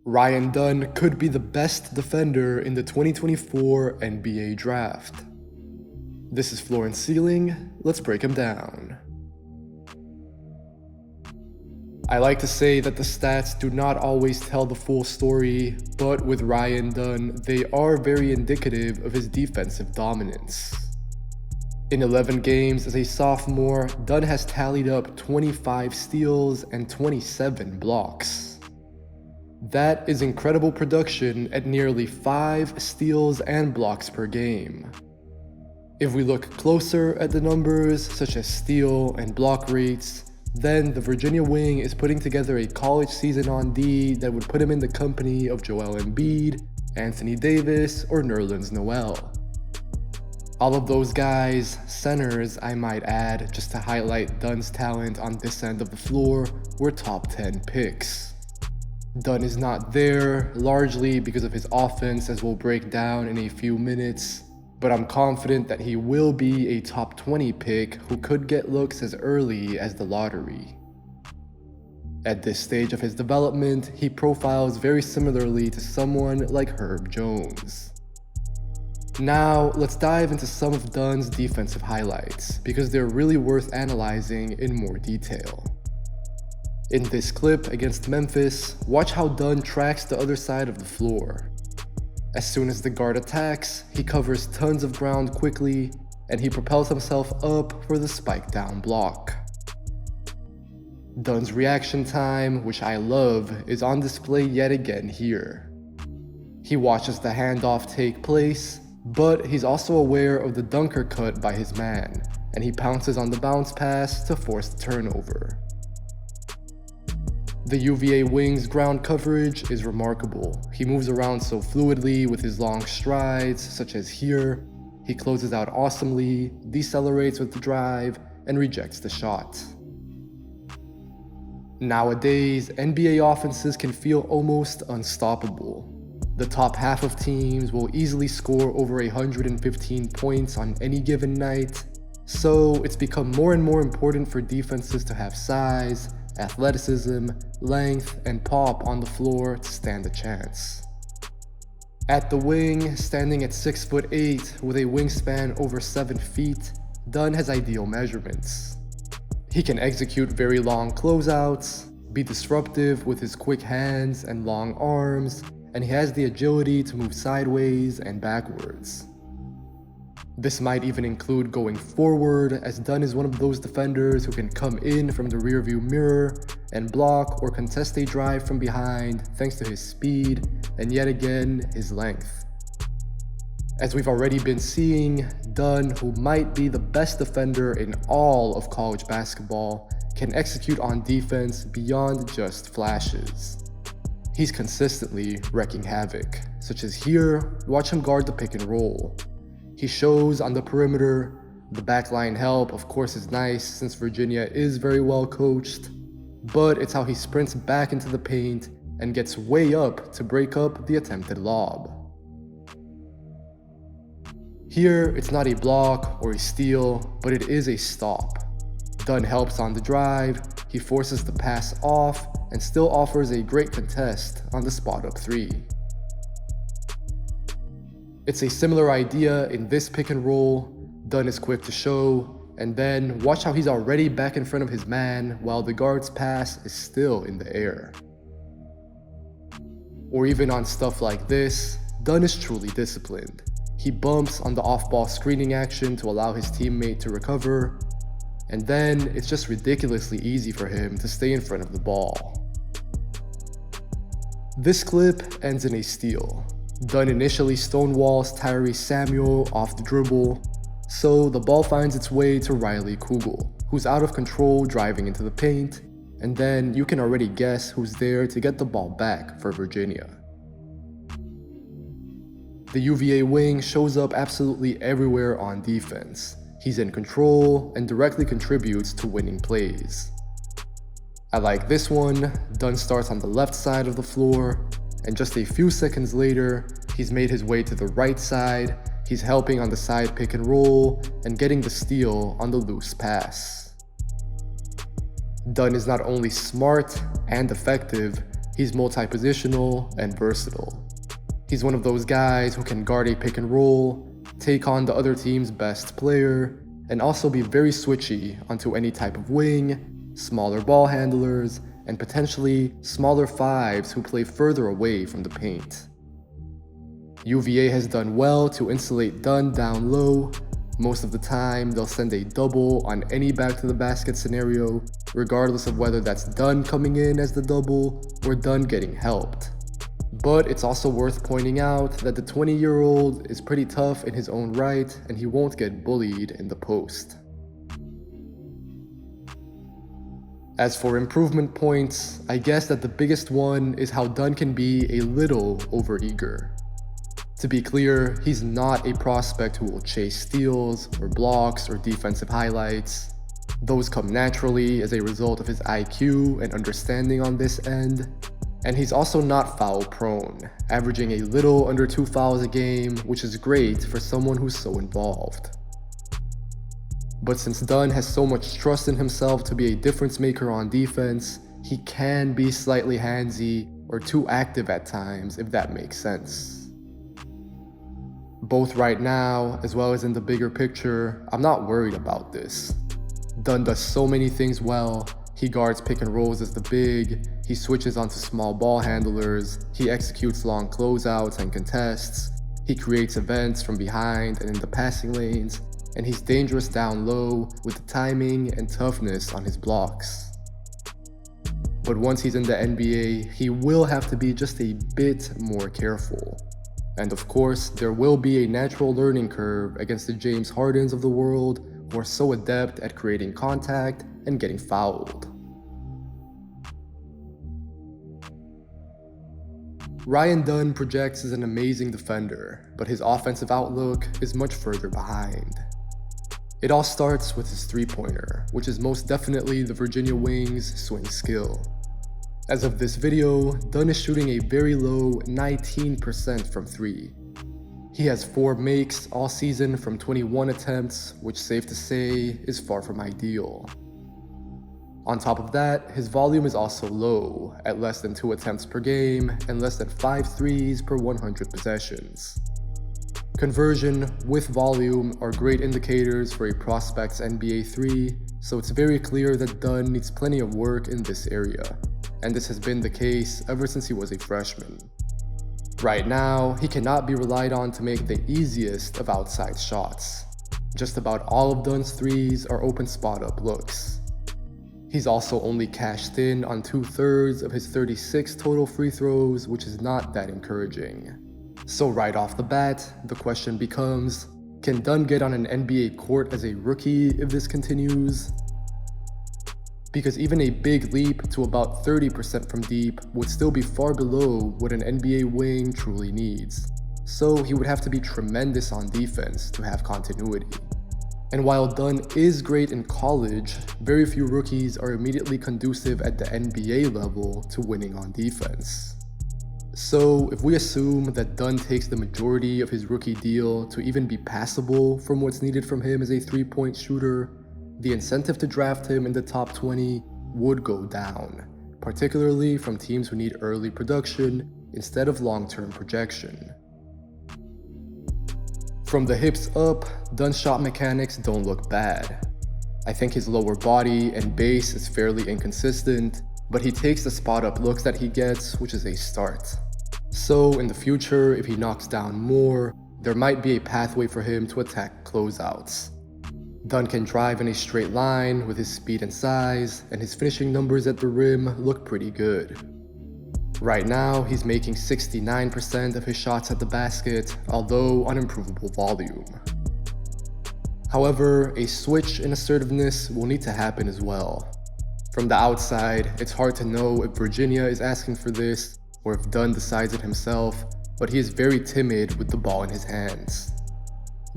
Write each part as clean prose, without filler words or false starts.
Ryan Dunn could be the best defender in the 2024 NBA Draft. This is Floor and Ceiling, let's break him down. I like to say that the stats do not always tell the full story, but with Ryan Dunn, they are very indicative of his defensive dominance. In 11 games as a sophomore, Dunn has tallied up 25 steals and 27 blocks. That is incredible production at nearly 5 steals and blocks per game. If we look closer at the numbers, such as steal and block rates, then the Virginia wing is putting together a college season on D that would put him in the company of Joel Embiid, Anthony Davis, or Nerlens Noel. All of those guys, centers I might add, just to highlight Dunn's talent on this end of the floor, were top 10 picks. Dunn is not there, largely because of his offense, as we'll break down in a few minutes, but I'm confident that he will be a top 20 pick who could get looks as early as the lottery. At this stage of his development, he profiles very similarly to someone like Herb Jones. Now, let's dive into some of Dunn's defensive highlights, because they're really worth analyzing in more detail. In this clip against Memphis, watch how Dunn tracks the other side of the floor. As soon as the guard attacks, he covers tons of ground quickly, and he propels himself up for the spike down block. Dunn's reaction time, which I love, is on display yet again here. He watches the handoff take place, but he's also aware of the dunker cut by his man, and he pounces on the bounce pass to force the turnover. The UVA wing's ground coverage is remarkable. He moves around so fluidly with his long strides, such as here. He closes out awesomely, decelerates with the drive, and rejects the shot. Nowadays, NBA offenses can feel almost unstoppable. The top half of teams will easily score over 115 points on any given night, so it's become more and more important for defenses to have size, athleticism, length, and pop on the floor to stand a chance. At the wing, standing at 6'8" with a wingspan over 7 feet, Dunn has ideal measurements. He can execute very long closeouts, be disruptive with his quick hands and long arms, and he has the agility to move sideways and backwards. This might even include going forward, as Dunn is one of those defenders who can come in from the rearview mirror and block or contest a drive from behind thanks to his speed and yet again his length. As we've already been seeing, Dunn, who might be the best defender in all of college basketball, can execute on defense beyond just flashes. He's consistently wreaking havoc, such as here, watch him guard the pick and roll. He shows on the perimeter. The backline help, of course, is nice since Virginia is very well coached, but it's how he sprints back into the paint and gets way up to break up the attempted lob. Here, it's not a block or a steal, but it is a stop. Dunn helps on the drive, he forces the pass off, and still offers a great contest on the spot-up 3. It's a similar idea in this pick and roll. Dunn is quick to show, and then watch how he's already back in front of his man while the guard's pass is still in the air. Or even on stuff like this, Dunn is truly disciplined. He bumps on the off-ball screening action to allow his teammate to recover, and then it's just ridiculously easy for him to stay in front of the ball. This clip ends in a steal. Dunn initially stonewalls Tyrese Samuel off the dribble, so the ball finds its way to Riley Kugel, who's out of control driving into the paint, and then you can already guess who's there to get the ball back for Virginia. The UVA wing shows up absolutely everywhere on defense. He's in control and directly contributes to winning plays. I like this one. Dunn starts on the left side of the floor, and just a few seconds later, he's made his way to the right side. He's helping on the side pick and roll and getting the steal on the loose pass. Dunn is not only smart and effective, He's multi-positional and versatile. He's one of those guys who can guard a pick and roll, take on the other team's best player, and also be very switchy onto any type of wing, smaller ball handlers, and potentially smaller fives who play further away from the paint. UVA has done well to insulate Dunn down low. Most of the time, they'll send a double on any back to the basket scenario, regardless of whether that's Dunn coming in as the double or Dunn getting helped. But it's also worth pointing out that the 20-year-old is pretty tough in his own right, and he won't get bullied in the post. As for improvement points, I guess that the biggest one is how Dunn can be a little overeager. To be clear, he's not a prospect who will chase steals or blocks or defensive highlights. Those come naturally as a result of his IQ and understanding on this end. And he's also not foul prone, averaging a little under 2 fouls a game, which is great for someone who's so involved. But since Dunn has so much trust in himself to be a difference maker on defense, he can be slightly handsy or too active at times, if that makes sense. Both right now, as well as in the bigger picture, I'm not worried about this. Dunn does so many things well. He guards pick and rolls as the big, he switches onto small ball handlers, he executes long closeouts and contests, he creates events from behind and in the passing lanes, and he's dangerous down low with the timing and toughness on his blocks. But once he's in the NBA, he will have to be just a bit more careful. And of course, there will be a natural learning curve against the James Hardens of the world who are so adept at creating contact and getting fouled. Ryan Dunn projects as an amazing defender, but his offensive outlook is much further behind. It all starts with his three-pointer, which is most definitely the Virginia Wings' swing skill. As of this video, Dunn is shooting a very low 19% from 3. He has 4 makes all season from 21 attempts, which safe to say is far from ideal. On top of that, his volume is also low, at less than 2 attempts per game and less than 5 threes per 100 possessions. Conversion with volume are great indicators for a prospect's NBA 3, so it's very clear that Dunn needs plenty of work in this area, and this has been the case ever since he was a freshman. Right now, he cannot be relied on to make the easiest of outside shots. Just about all of Dunn's threes are open spot-up looks. He's also only cashed in on 2/3 of his 36 total free throws, which is not that encouraging. So right off the bat, the question becomes, can Dunn get on an NBA court as a rookie if this continues? Because even a big leap to about 30% from deep would still be far below what an NBA wing truly needs. So he would have to be tremendous on defense to have continuity. And while Dunn is great in college, very few rookies are immediately conducive at the NBA level to winning on defense. So if we assume that Dunn takes the majority of his rookie deal to even be passable from what's needed from him as a three-point shooter, the incentive to draft him in the top 20 would go down, particularly from teams who need early production instead of long-term projection. From the hips up, Dunn's shot mechanics don't look bad. I think his lower body and base is fairly inconsistent, but he takes the spot-up looks that he gets, which is a start. So in the future, if he knocks down more, there might be a pathway for him to attack closeouts. Dunn can drive in a straight line with his speed and size, and his finishing numbers at the rim look pretty good. Right now, he's making 69% of his shots at the basket, although on improvable volume. However, a switch in assertiveness will need to happen as well. From the outside, it's hard to know if Virginia is asking for this or if Dunn decides it himself, but he is very timid with the ball in his hands.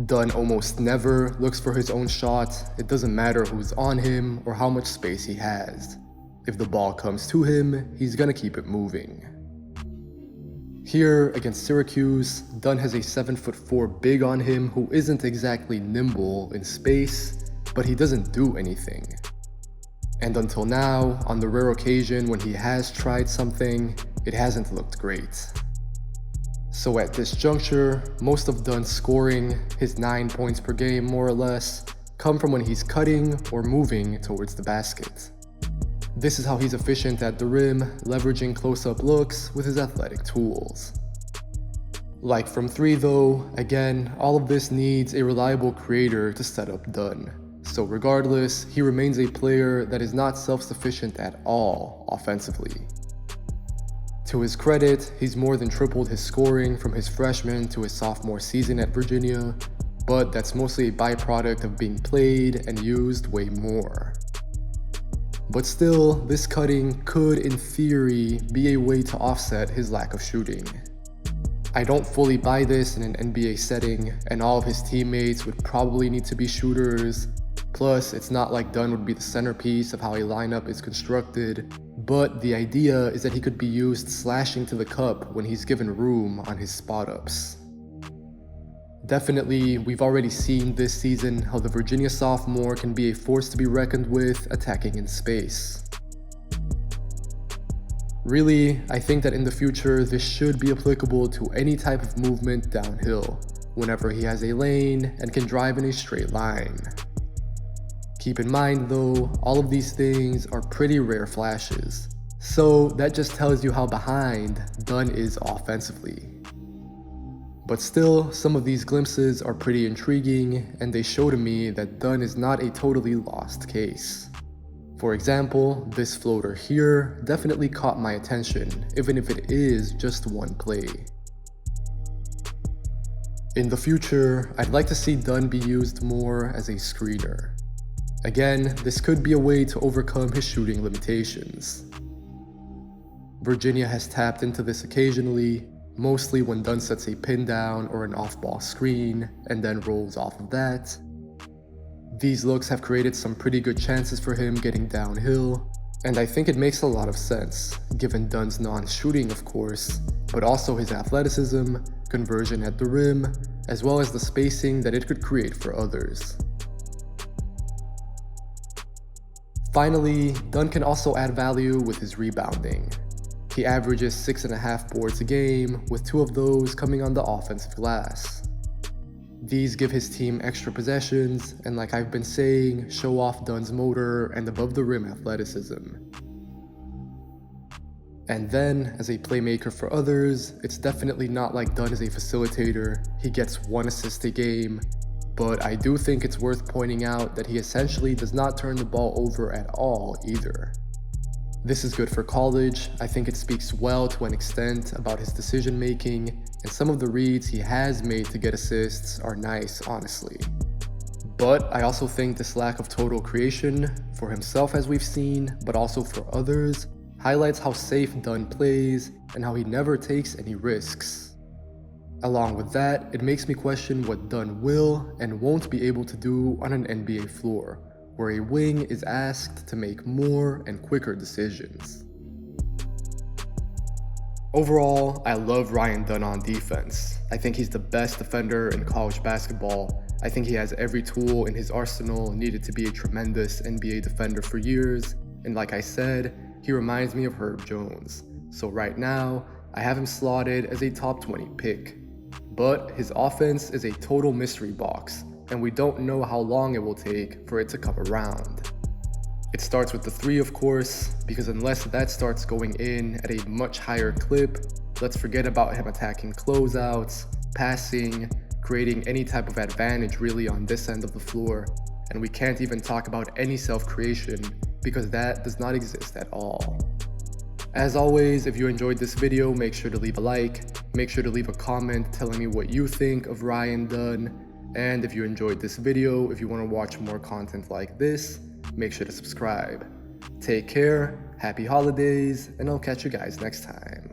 Dunn almost never looks for his own shot. It doesn't matter who's on him or how much space he has. If the ball comes to him, he's gonna keep it moving. Here, against Syracuse, Dunn has a 7'4" big on him who isn't exactly nimble in space, but he doesn't do anything. And until now, on the rare occasion when he has tried something, it hasn't looked great. So at this juncture, most of Dunn's scoring, his 9 points per game more or less, come from when he's cutting or moving towards the basket. This is how he's efficient at the rim, leveraging close-up looks with his athletic tools. Like from 3 though, again, all of this needs a reliable creator to set up Dunn. So regardless, he remains a player that is not self-sufficient at all offensively. To his credit, he's more than tripled his scoring from his freshman to his sophomore season at Virginia, but that's mostly a byproduct of being played and used way more. But still, this cutting could, in theory, be a way to offset his lack of shooting. I don't fully buy this in an NBA setting, and all of his teammates would probably need to be shooters. Plus, it's not like Dunn would be the centerpiece of how a lineup is constructed, but the idea is that he could be used slashing to the cup when he's given room on his spot-ups. Definitely, we've already seen this season how the Virginia sophomore can be a force to be reckoned with attacking in space. Really, I think that in the future this should be applicable to any type of movement downhill, whenever he has a lane and can drive in a straight line. Keep in mind though, all of these things are pretty rare flashes, so that just tells you how behind Dunn is offensively. But still, some of these glimpses are pretty intriguing, and they show to me that Dunn is not a totally lost case. For example, this floater here definitely caught my attention, even if it is just one play. In the future, I'd like to see Dunn be used more as a screener. Again, this could be a way to overcome his shooting limitations. Virginia has tapped into this occasionally, mostly when Dunn sets a pin down or an off-ball screen and then rolls off of that. These looks have created some pretty good chances for him getting downhill, and I think it makes a lot of sense, given Dunn's non-shooting of course, but also his athleticism, conversion at the rim, as well as the spacing that it could create for others. Finally, Dunn can also add value with his rebounding. He averages 6.5 boards a game, with 2 of those coming on the offensive glass. These give his team extra possessions, and like I've been saying, show off Dunn's motor and above the rim athleticism. And then, as a playmaker for others, it's definitely not like Dunn is a facilitator, he gets 1 assist a game, but I do think it's worth pointing out that he essentially does not turn the ball over at all either. This is good for college. I think it speaks well to an extent about his decision making, and some of the reads he has made to get assists are nice, honestly. But I also think this lack of total creation, for himself as we've seen, but also for others, highlights how safe Dunn plays and how he never takes any risks. Along with that, it makes me question what Dunn will and won't be able to do on an NBA floor, where a wing is asked to make more and quicker decisions. Overall, I love Ryan Dunn on defense. I think he's the best defender in college basketball. I think he has every tool in his arsenal needed to be a tremendous NBA defender for years, and like I said, he reminds me of Herb Jones. So right now, I have him slotted as a top 20 pick. But his offense is a total mystery box, and we don't know how long it will take for it to come around. It starts with the 3 of course, because unless that starts going in at a much higher clip, let's forget about him attacking closeouts, passing, creating any type of advantage really on this end of the floor, and we can't even talk about any self-creation because that does not exist at all. As always, if you enjoyed this video, make sure to leave a like, make sure to leave a comment telling me what you think of Ryan Dunn, and if you enjoyed this video, if you want to watch more content like this, make sure to subscribe. Take care, happy holidays, and I'll catch you guys next time.